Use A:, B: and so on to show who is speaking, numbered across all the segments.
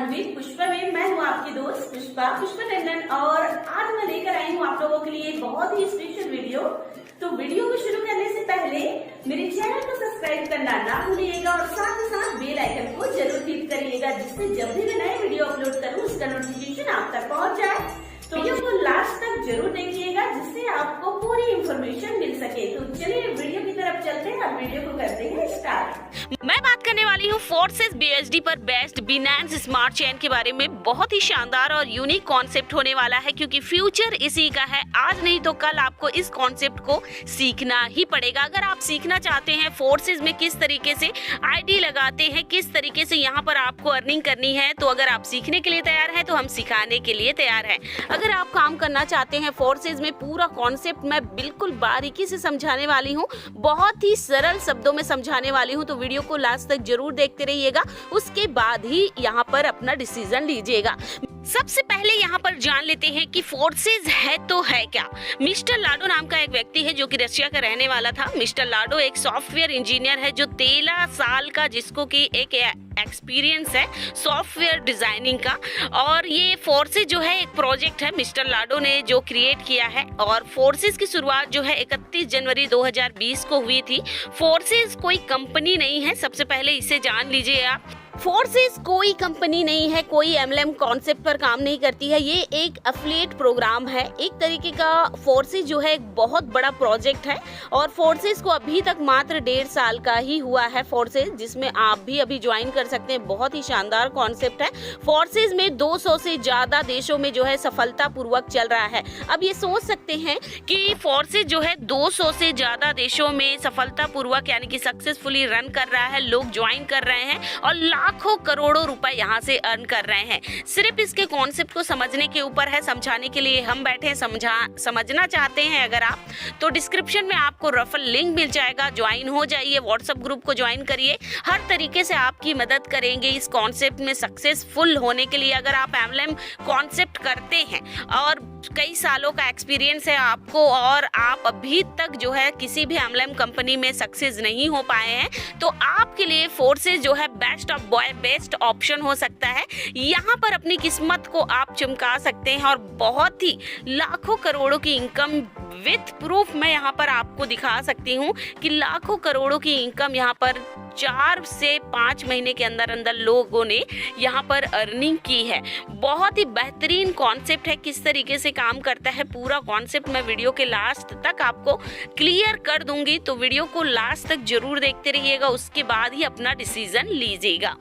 A: पहचान विद पुष्पा में। मैं हूँ आपकी दोस्त पुष्पा टंडन और आज मैं लेकर आई हूँ आप लोगों के लिए बहुत ही स्पेशल वीडियो। तो वीडियो को शुरू करने से पहले मेरे चैनल को सब्सक्राइब करना ना भूलिएगा और साथ ही साथ बेल आइकन को जरूर क्लिक करिएगा, जिससे जब भी मैं नए वीडियो अपलोड करूँ उसका नोटिफिकेशन आप तक पहुँच जाए। तो वीडियो को लास्ट तक जरूर देखिएगा, जिससे आपको पूरी इंफॉर्मेशन मिल सके। तो चलिए वीडियो की तरफ चलते हैं और वीडियो को करते हैं स्टार्ट।
B: मैं बात करने वाली हूँ फोर्सेस BUSD पर बेस्ड बिनांस स्मार्ट चेन के बारे में। बहुत ही शानदार और यूनिक कॉन्सेप्ट होने वाला है, क्योंकि फ्यूचर इसी का है। आज नहीं तो कल आपको इस कॉन्सेप्ट को सीखना ही पड़ेगा। अगर आप सीखना चाहते हैं फोर्सेस में किस तरीके से आईडी लगाते हैं, किस तरीके से यहाँ पर आपको अर्निंग करनी है, तो अगर आप सीखने के लिए तैयार हैं तो हम सिखाने के लिए तैयार हैं। अगर आप काम करना चाहते हैं फोर्सेस में, पूरा कॉन्सेप्ट मैं बिल्कुल बारीकी से समझाने वाली हूँ, बहुत ही सरल शब्दों में समझाने वाली हूँ। तो वीडियो को लास्ट तक जरूर देखते रहिएगा, उसके बाद ही यहाँ पर अपना डिसीजन लीजिएगा। सबसे पहले यहाँ पर जान लेते हैं कि फोर्सेस है तो है क्या। मिस्टर लाडो नाम का एक व्यक्ति है जो कि रशिया का रहने वाला था। मिस्टर लाडो एक सॉफ्टवेयर इंजीनियर है जो 13 साल का, जिसको कि एक एक्सपीरियंस है सॉफ्टवेयर डिजाइनिंग का। और ये फोर्सेस जो है एक प्रोजेक्ट है मिस्टर लाडो ने जो क्रिएट किया है। और फोर्सेस की शुरुआत जो है 31 जनवरी 2020 को हुई थी। फोर्सेस कोई कंपनी नहीं है, सबसे पहले इसे जान लीजिए आप। फोर्सेस कोई कंपनी नहीं है, कोई MLM कॉन्सेप्ट पर काम नहीं करती है। ये एक एफिलिएट प्रोग्राम है, एक तरीके का। फोर्सेस जो है एक बहुत बड़ा प्रोजेक्ट है और फोर्सेस को अभी तक मात्र 1.5 साल का ही हुआ है फोर्सेस, जिसमें आप भी अभी ज्वाइन कर सकते हैं। बहुत ही शानदार कॉन्सेप्ट है। फोर्सेस में 200 से ज्यादा देशों में जो है सफलता पूर्वक चल रहा है। अब ये सोच सकते हैं कि फोर्सेस जो है 200 से ज्यादा देशों में सफलता पूर्वक यानी कि सक्सेसफुली रन कर रहा है, लोग ज्वाइन कर रहे हैं और लाखों करोड़ों रुपए यहाँ से अर्न कर रहे हैं। सिर्फ इसके कॉन्सेप्ट को समझने के ऊपर है, समझाने के लिए हम बैठे हैं। समझना चाहते हैं अगर आप, तो डिस्क्रिप्शन में आपको रेफरल लिंक मिल जाएगा, ज्वाइन हो जाइए, व्हाट्सएप ग्रुप को ज्वाइन करिए। हर तरीके से आपकी मदद करेंगे इस कॉन्सेप्ट में सक्सेसफुल होने के लिए। अगर आप MLM कॉन्सेप्ट करते हैं और कई सालों का एक्सपीरियंस है आपको और आप अभी तक जो है किसी भी MLM कंपनी में सक्सेस नहीं हो पाए हैं, तो आपके लिए फोर्सेस जो है बेस्ट ऑप्शन हो सकता है। यहाँ पर अपनी किस्मत को आप चमका सकते हैं और बहुत ही लाखों करोड़ों की इनकम विथ प्रूफ मैं यहाँ पर आपको दिखा सकती हूँ कि लाखों करोड़ों की इनकम यहाँ पर 4 से 5 महीने के अंदर अंदर लोगों ने यहाँ पर अर्निंग की है। बहुत ही बेहतरीन कॉन्सेप्ट है। किस तरीके से काम करता है पूरा कॉन्सेप्ट मैं वीडियो के लास्ट तक आपको क्लियर कर दूंगी, तो वीडियो को लास्ट तक जरूर देखते रहिएगा, उसके बाद ही अपना डिसीजन लीजिएगा।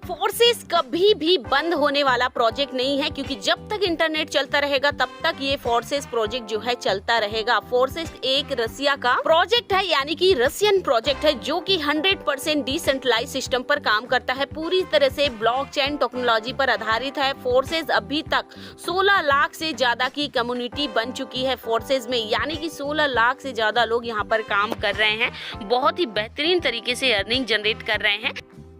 B: फोर्सेस कभी भी बंद होने वाला प्रोजेक्ट नहीं है, क्योंकि जब तक इंटरनेट चलता रहेगा तब तक ये फोर्सेस प्रोजेक्ट जो है चलता रहेगा। फोर्सेस एक रसिया का प्रोजेक्ट है, यानी कि रशियन प्रोजेक्ट है, जो कि 100% डिसेंट्रलाइज सिस्टम पर काम करता है, पूरी तरह से ब्लॉकचेन टेक्नोलॉजी पर आधारित है। फोर्सेस अभी तक 16 लाख से ज्यादा की कम्युनिटी बन चुकी है फोर्सेस में, यानी कि 16 लाख से ज्यादा लोग यहाँ पर काम कर रहे हैं, बहुत ही बेहतरीन तरीके से अर्निंग जनरेट कर रहे हैं।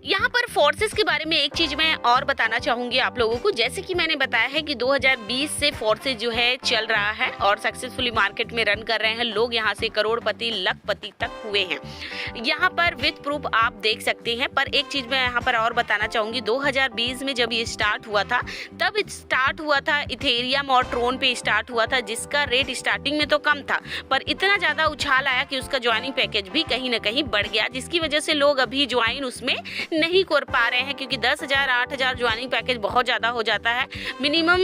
B: यहाँ पर फोर्सेस के बारे में एक चीज मैं और बताना चाहूंगी आप लोगों को। जैसे कि मैंने बताया है कि 2020 से फोर्सेस जो है चल रहा है और सक्सेसफुली मार्केट में रन कर रहे हैं। लोग यहाँ से करोड़पति लखपति तक हुए हैं, यहाँ पर विथ प्रूफ आप देख सकते हैं। पर एक चीज मैं यहाँ पर और बताना चाहूंगी, 2020 में जब ये स्टार्ट हुआ था तब स्टार्ट हुआ था इथेरियम और ट्रोन पे स्टार्ट हुआ था, जिसका रेट स्टार्टिंग में तो कम था, पर इतना ज्यादा उछाल आया कि उसका ज्वाइनिंग पैकेज भी कहीं ना कहीं बढ़ गया, जिसकी वजह से लोग अभी ज्वाइन उसमें नहीं कर पा रहे हैं, क्योंकि 10,000 8,000 ज्वाइनिंग पैकेज बहुत ज़्यादा हो जाता है मिनिमम,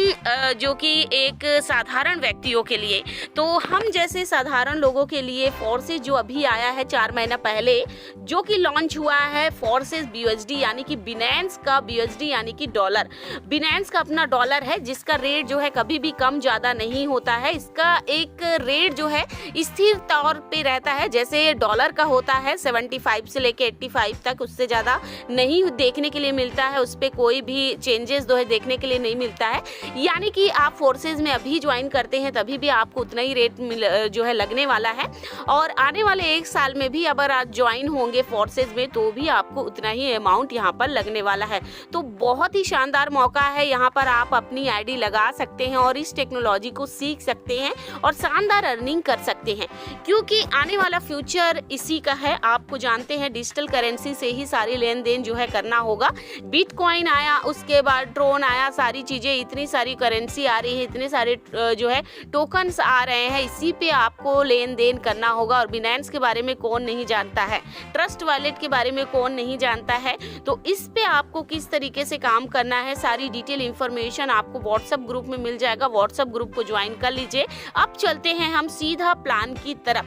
B: जो कि एक साधारण व्यक्तियों के लिए। तो हम जैसे साधारण लोगों के लिए फोर्सेस जो अभी आया है 4 महीना पहले, जो कि लॉन्च हुआ है फोर्सेस BUSD, यानी कि बिनांस का BUSD यानी कि डॉलर। बिनांस का अपना डॉलर है, जिसका रेट जो है कभी भी कम ज़्यादा नहीं होता है। इसका एक रेट जो है स्थिर तौर पे रहता है, जैसे डॉलर का होता है 75 से लेके 85 तक, उससे ज़्यादा नहीं देखने के लिए मिलता है, उस पर कोई भी चेंजेस जो है देखने के लिए नहीं मिलता है। यानी कि आप फोर्सेस में अभी ज्वाइन करते हैं तभी भी आपको उतना ही रेट जो है लगने वाला है, और आने वाले 1 साल में भी अगर आप ज्वाइन होंगे फोर्सेस में तो भी आपको उतना ही अमाउंट यहाँ पर लगने वाला है। तो बहुत ही शानदार मौका है, यहाँ पर आप अपनी आईडी लगा सकते हैं और इस टेक्नोलॉजी को सीख सकते हैं और शानदार अर्निंग कर सकते हैं, क्योंकि आने वाला फ्यूचर इसी का है। आपको जानते हैं डिजिटल करेंसी से ही सारी लेन देन देन जो है करना होगा। बिटकॉइन आया, उसके बाद ट्रोन आया, सारी चीज़ें, इतनी सारी करेंसी आ रही है, इतने सारे जो है टोकन्स आ रहे हैं, इसी पे आपको लेन देन करना होगा। और बिनांस के बारे में कौन नहीं जानता है, ट्रस्ट वॉलेट के बारे में कौन नहीं जानता है। तो इस पे आपको किस तरीके से काम करना है, सारी डिटेल इंफॉर्मेशन आपको व्हाट्सएप ग्रुप में मिल जाएगा। व्हाट्सएप ग्रुप को ज्वाइन कर लीजिए। अब चलते हैं हम सीधा प्लान की तरफ,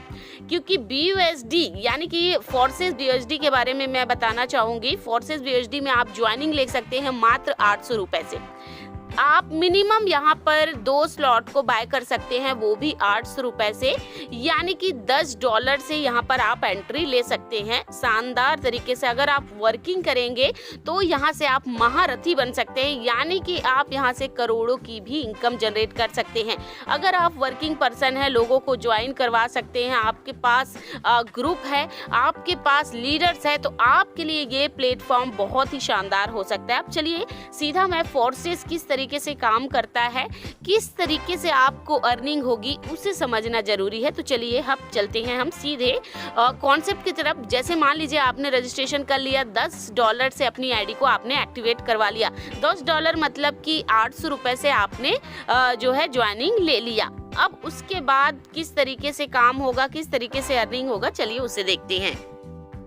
B: क्योंकि BUSD यानी कि फोर्सेस BUSD के बारे में मैं बताना चाहूँगी। फोर्सेस BUSD में आप ज्वाइनिंग ले सकते हैं मात्र 800 रुपए से। आप मिनिमम यहाँ पर 2 स्लॉट को बाय कर सकते हैं, वो भी 800 रुपए से, यानी कि $10 से यहाँ पर आप एंट्री ले सकते हैं शानदार तरीके से। अगर आप वर्किंग करेंगे तो यहाँ से आप महारथी बन सकते हैं, यानी कि आप यहाँ से करोड़ों की भी इनकम जनरेट कर सकते हैं। अगर आप वर्किंग पर्सन हैं, लोगों को ज्वाइन करवा सकते हैं, आपके पास ग्रुप है, आपके पास लीडर्स है, तो आपके लिए ये प्लेटफॉर्म बहुत ही शानदार हो सकता है। अब चलिए सीधा मैं फोर्सेस किस तरीके से काम करता है, किस तरीके से आपको अर्निंग होगी, उसे समझना जरूरी है। तो चलिए अब चलते हैं हम सीधे कॉन्सेप्ट की तरफ। जैसे मान लीजिए आपने रजिस्ट्रेशन कर लिया, $10 से अपनी आईडी को आपने एक्टिवेट करवा लिया। $10 मतलब कि 800 रुपए से आपने जो है ज्वाइनिंग ले लिया। अब उसके बाद किस तरीके से काम होगा, किस तरीके से अर्निंग होगा, चलिए उसे देखते हैं।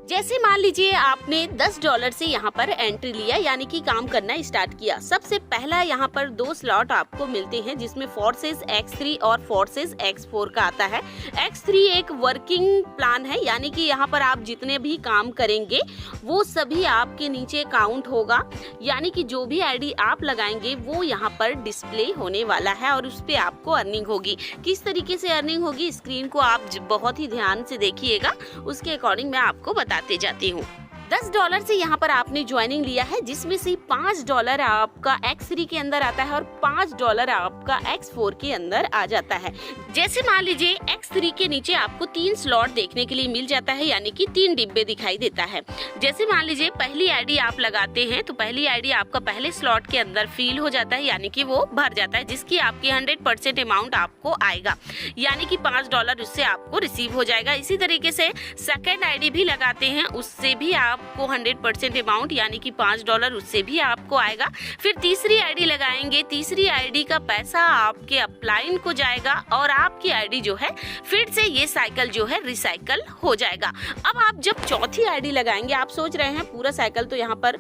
B: जैसे मान लीजिए आपने $10 से यहाँ पर एंट्री लिया, यानी कि काम करना स्टार्ट किया। सबसे पहला यहाँ पर 2 स्लॉट आपको मिलते हैं, जिसमें फोर्सेस X3 और फोर्सेस X4 का आता है। X3 एक वर्किंग प्लान है, यानी कि यहाँ पर आप जितने भी काम करेंगे वो सभी आपके नीचे काउंट होगा, यानी कि जो भी आईडी आप लगाएंगे वो यहाँ पर डिस्प्ले होने वाला है और उस पर आपको अर्निंग होगी। किस तरीके से अर्निंग होगी, स्क्रीन को आप बहुत ही ध्यान से देखिएगा, उसके अकॉर्डिंग मैं आपको बताते जाती हूँ। $10 से यहाँ पर आपने ज्वाइनिंग लिया है, जिसमें से $5 आपका X3 के अंदर आता है और $5 आपका X4 के अंदर आ जाता है। जैसे मान लीजिए X3 के नीचे आपको 3 स्लॉट देखने के लिए मिल जाता है, यानी कि 3 डिब्बे दिखाई देता है। जैसे मान लीजिए पहली आईडी आप लगाते हैं, तो पहली आईडी आपका पहले स्लॉट के अंदर फिल हो जाता है, यानी कि वो भर जाता है, जिसकी आपकी 100% अमाउंट आपको आएगा, यानी कि $5 उससे आपको रिसीव हो जाएगा। इसी तरीके से सेकेंड आईडी भी लगाते हैं, उससे भी आपको 100% अमाउंट यानी कि $5 उससे भी आपको आएगा। फिर तीसरी आईडी लगाएंगे, तीसरी आईडी का पैसा आपके अपलाइन को जाएगा और आपकी आईडी जो है फिर से ये साइकिल जो है रिसाइकल हो जाएगा। अब आप जब चौथी आईडी लगाएंगे, आप सोच रहे हैं पूरा साइकिल तो यहाँ पर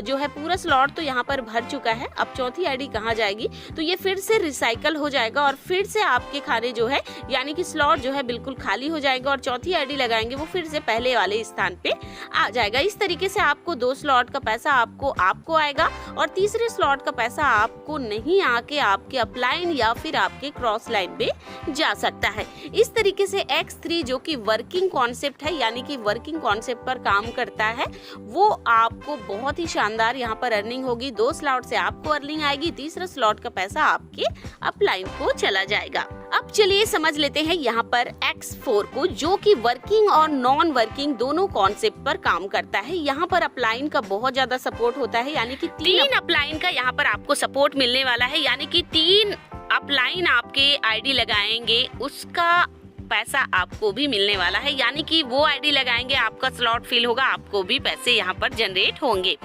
B: जो है पूरा स्लॉट तो यहाँ पर भर चुका है, अब चौथी आईडी कहाँ जाएगी, तो ये फिर से रिसाइकल हो जाएगा और फिर से आपके खाने जो है यानी कि स्लॉट जो है बिल्कुल खाली हो जाएगा और चौथी आईडी लगाएंगे वो फिर से पहले वाले स्थान पे आ जाएगा। इस तरीके से आपको 2 स्लॉट का पैसा आपको आएगा और तीसरे स्लॉट का पैसा आपको नहीं आके आपके अपलाइन या फिर आपके क्रॉस लाइन पे जा सकता है। इस तरीके से X3 जो कि वर्किंग कॉन्सेप्ट है, यानी कि वर्किंग कॉन्सेप्ट पर काम करता है, वो आपको बहुत ही शानदार यहाँ पर अर्निंग होगी। 2 स्लॉट से आपको अर्निंग आएगी, तीसरा स्लॉट का पैसा आपके अपलाइन को चला जाएगा। अब चलिए समझ लेते हैं यहाँ पर X4 को, जो कि वर्किंग और नॉन वर्किंग दोनों कॉन्सेप्ट पर काम करता है। यहाँ पर अपलाइन का बहुत ज्यादा सपोर्ट होता है, यानी कि 3 अपलाइन का यहाँ पर आपको सपोर्ट मिलने वाला है, यानी कि 3 अपलाइन आपके आईडी लगाएंगे उसका पैसा आपको भी मिलने वाला है, यानी कि वो आईडी लगाएंगे आपका स्लॉट फिल होगा, आपको भी पैसे यहाँ पर जनरेट होंगे।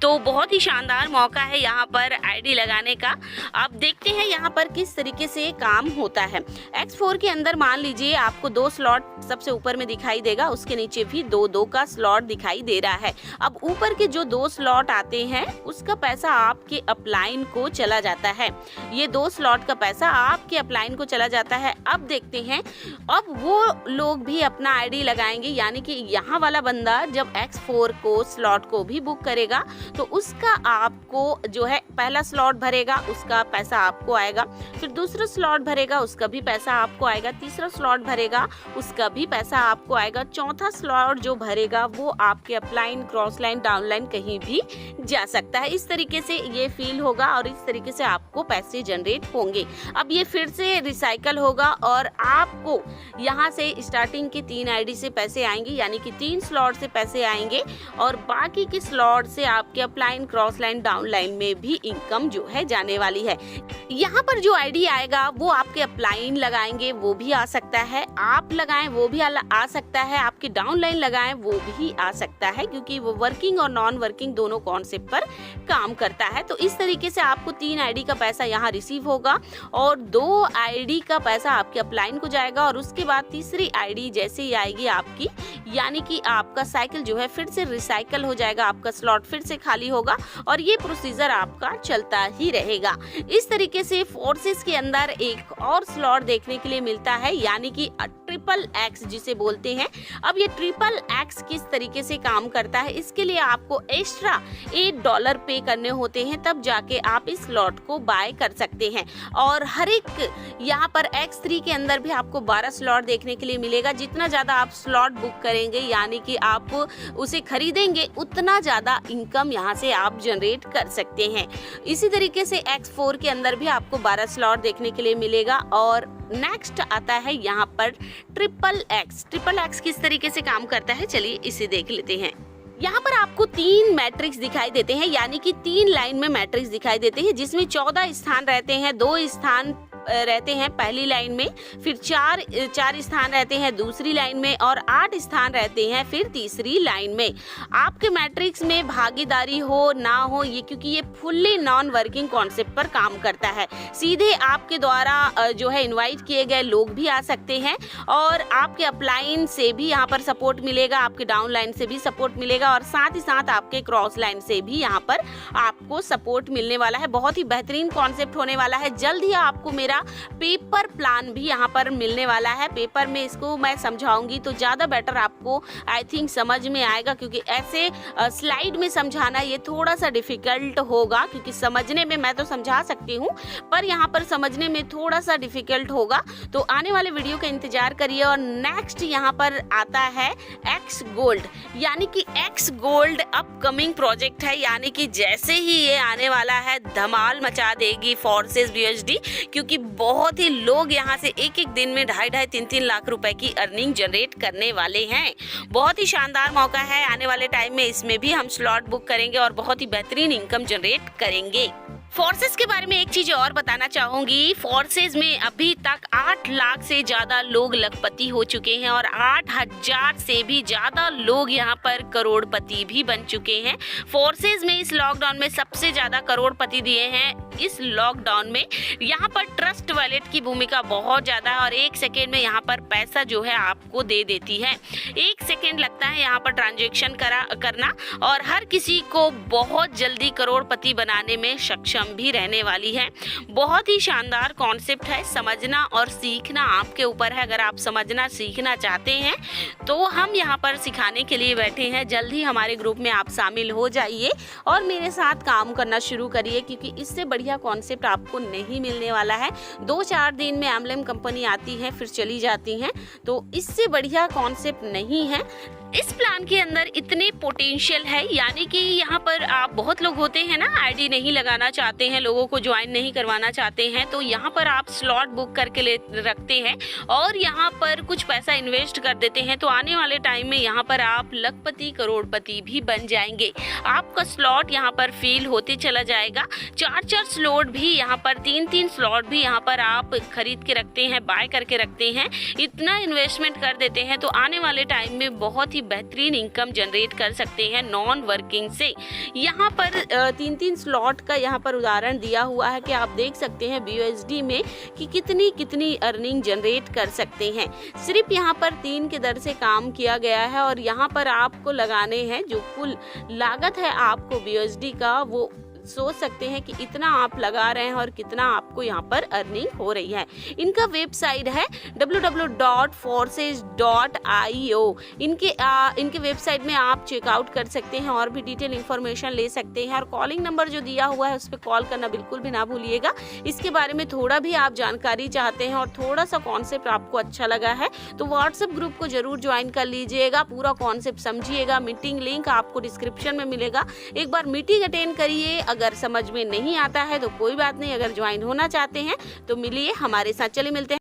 B: तो बहुत ही शानदार मौका है यहाँ पर आईडी लगाने का। आप देखते हैं यहाँ पर किस तरीके से काम होता है। X4 के अंदर मान लीजिए आपको 2 स्लॉट सबसे ऊपर में दिखाई देगा, उसके नीचे भी 2-2 का स्लॉट दिखाई दे रहा है। अब ऊपर के जो 2 स्लॉट आते हैं उसका पैसा आपके अपलाइन को चला जाता है, ये 2 स्लॉट का पैसा आपके अपलाइन को चला जाता है। अब देखते हैं अब वो लोग भी अपना आईडी लगाएंगे, यानी कि यहाँ वाला बंदा जब X4 को स्लॉट को भी बुक करेगा तो उसका आपको जो है पहला स्लॉट भरेगा उसका पैसा आपको आएगा, फिर दूसरा स्लॉट भरेगा उसका भी पैसा आपको आएगा, तीसरा स्लॉट भरेगा उसका भी पैसा आपको आएगा, चौथा स्लॉट जो भरेगा वो आपके upline, cross line, down line कहीं भी जा सकता है। इस तरीके से ये फील होगा और इस तरीके से आपको पैसे जनरेट होंगे। अब ये फिर से रिसाइकल होगा और आपको यहाँ से स्टार्टिंग के 3 आईडी से पैसे आएंगे, यानी कि 3 स्लॉट से पैसे आएंगे और बाकी के स्लॉट से आपके upline, cross line, down line में भी इनकम जो है जाने वाली है। यहाँ पर जो आईडी आएगा वो आपके अपलाइन लगाएंगे वो भी आ सकता है, आप लगाएं वो भी आ सकता है, आपके डाउन लाइन लगाएं वो भी आ सकता है, क्योंकि वो वर्किंग और नॉन वर्किंग दोनों कॉन्सेप्ट पर काम करता है। तो इस तरीके से आपको 3 आईडी का पैसा यहाँ रिसीव होगा और 2 आईडी का पैसा आपके अपलाइन को जाएगा और उसके बाद तीसरी आईडी जैसे ही आएगी आपकी, यानी कि आपका साइकिल जो है फिर से रिसाइकल हो जाएगा, आपका स्लॉट फिर से खाली होगा और ये प्रोसीजर आपका चलता ही रहेगा। इस तरीके से फोर्सेस के अंदर एक और स्लॉट देखने के लिए मिलता है, यानी कि ट्रिपल एक्स जिसे बोलते हैं। अब ये ट्रिपल एक्स किस तरीके से काम करता है, इसके लिए आपको एक्स्ट्रा $8 पे करने होते हैं, तब जाके आप इस स्लॉट को बाय कर सकते हैं। और हर एक यहाँ पर X3 के अंदर भी आपको 12 स्लॉट देखने के लिए मिलेगा। जितना ज़्यादा आप स्लॉट बुक करेंगे, यानी कि आप उसे खरीदेंगे, उतना ज़्यादा इनकम यहाँ से आप जनरेट कर सकते हैं। इसी तरीके से X4 के अंदर भी आपको 12 स्लॉट देखने के लिए मिलेगा। और नेक्स्ट आता है यहाँ पर ट्रिपल एक्स किस तरीके से काम करता है, चलिए इसे देख लेते हैं। यहाँ पर आपको 3 मैट्रिक्स दिखाई देते हैं, यानी कि 3 लाइन में मैट्रिक्स दिखाई देते हैं, जिसमें 14 स्थान रहते हैं, 2 स्थान रहते हैं पहली लाइन में, फिर 4 स्थान रहते हैं दूसरी लाइन में और 8 स्थान रहते हैं फिर तीसरी लाइन में। आपके मैट्रिक्स में भागीदारी हो ना हो, ये क्योंकि ये फुल्ली नॉन वर्किंग कॉन्सेप्ट पर काम करता है, सीधे आपके द्वारा जो है इनवाइट किए गए लोग भी आ सकते हैं और आपके अपलाइन से भी यहाँ पर सपोर्ट मिलेगा, आपके डाउन लाइन से भी सपोर्ट मिलेगा और साथ ही साथ आपके क्रॉस लाइन से भी यहाँ पर आपको सपोर्ट मिलने वाला है। बहुत ही बेहतरीन कॉन्सेप्ट होने वाला है। जल्द ही आपको मेरा पेपर प्लान भी यहाँ पर मिलने वाला है। पेपर में इसको मैं समझाऊंगी तो ज़्यादा बेटर आपको आई थिंक समझ में आएगा, क्योंकि ऐसे स्लाइड में समझाना ये थोड़ा सा डिफ़िकल्ट होगा, क्योंकि समझने में मैं तो समझा सकती हूँ पर यहाँ पर समझने में थोड़ा सा डिफ़िकल्ट होगा। तो आने वाले वीडियो का इंतजार करिए। और नेक्स्ट यहाँ पर आता है एक्स गोल्ड, यानी कि एक्स गोल्ड अपकमिंग प्रोजेक्ट है, यानी कि जैसे ही ये आने वाला है धमाल मचा देगी फोर्सेस BHD, क्योंकि बहुत ही लोग यहाँ से एक दिन में 2.5-3 लाख रुपए की अर्निंग जनरेट करने वाले हैं। बहुत ही शानदार मौका है। आने वाले टाइम में इसमें भी हम स्लॉट बुक करेंगे और बहुत ही बेहतरीन इनकम जनरेट करेंगे। फोर्सेस के बारे में एक चीज और बताना चाहूंगी। फोर्सेस में अभी तक 8 लाख से ज्यादा लोग लखपति हो चुके हैं और 8,000 से भी ज्यादा लोग यहाँ पर करोड़पति भी बन चुके हैं। फोर्सेस में इस लॉकडाउन में सबसे ज्यादा करोड़पति दिए हैं। इस लॉकडाउन में यहाँ पर ट्रस्ट वॉलेट की भूमिका बहुत ज्यादा है और 1 सेकेंड में यहाँ पर पैसा जो है आपको दे देती है। 1 सेकेंड लगता है यहाँ पर ट्रांजेक्शन करना और हर किसी को बहुत जल्दी करोड़पति बनाने में सक्षम भी रहने वाली है। बहुत ही शानदार कॉन्सेप्ट है। समझना और सीखना आपके ऊपर है। अगर आप समझना सीखना चाहते हैं तो हम यहाँ पर सिखाने के लिए बैठे हैं। जल्द ही हमारे ग्रुप में आप शामिल हो जाइए और मेरे साथ काम करना शुरू करिए, क्योंकि इससे बढ़िया कॉन्सेप्ट आपको नहीं मिलने वाला है। 2-4 दिन में एमएलएम कंपनी आती है फिर चली जाती हैं, तो इससे बढ़िया कॉन्सेप्ट नहीं है। इस प्लान के अंदर इतने पोटेंशियल है, यानी कि यहाँ पर आप बहुत लोग होते हैं ना, आईडी नहीं लगाना चाहते हैं, लोगों को ज्वाइन नहीं करवाना चाहते हैं, तो यहाँ पर आप स्लॉट बुक करके रखते हैं और यहाँ पर कुछ पैसा इन्वेस्ट कर देते हैं, तो आने वाले टाइम में यहाँ पर आप लखपति करोड़पति भी बन जाएंगे। आपका स्लॉट यहाँ पर फील होते चला जाएगा। 4-4 स्लॉट भी यहाँ पर 3-3 स्लॉट भी यहाँ पर आप खरीद के रखते हैं, बाय करके रखते हैं, इतना इन्वेस्टमेंट कर देते हैं, तो आने वाले टाइम में बहुत बेहतरीन इनकम जनरेट कर सकते हैं नॉन वर्किंग से। यहाँ पर 3-3 स्लॉट का यहाँ पर उदाहरण दिया हुआ है कि आप देख सकते हैं BUSD में कि कितनी अर्निंग जनरेट कर सकते हैं। सिर्फ यहाँ पर 3 के दर से काम किया गया है और यहाँ पर आपको लगाने हैं जो कुल लागत है आपको BUSD का, वो सोच सकते हैं कि इतना आप लगा रहे हैं और कितना आपको यहाँ पर अर्निंग हो रही है। इनका वेबसाइट है www.forces.io। इनके वेबसाइट में आप चेकआउट कर सकते हैं और भी डिटेल इंफॉर्मेशन ले सकते हैं और कॉलिंग नंबर जो दिया हुआ है उस पर कॉल करना बिल्कुल भी ना भूलिएगा। इसके बारे में थोड़ा भी आप जानकारी चाहते हैं और थोड़ा सा कॉन्सेप्ट आपको अच्छा लगा है तो व्हाट्सएप ग्रुप को जरूर ज्वाइन कर लीजिएगा, पूरा कॉन्सेप्ट समझिएगा। मीटिंग लिंक आपको डिस्क्रिप्शन में मिलेगा, एक बार मीटिंग अटेंड करिए। अगर समझ में नहीं आता है तो कोई बात नहीं, अगर ज्वाइन होना चाहते हैं तो मिलिए हमारे साथ। चलिए मिलते हैं।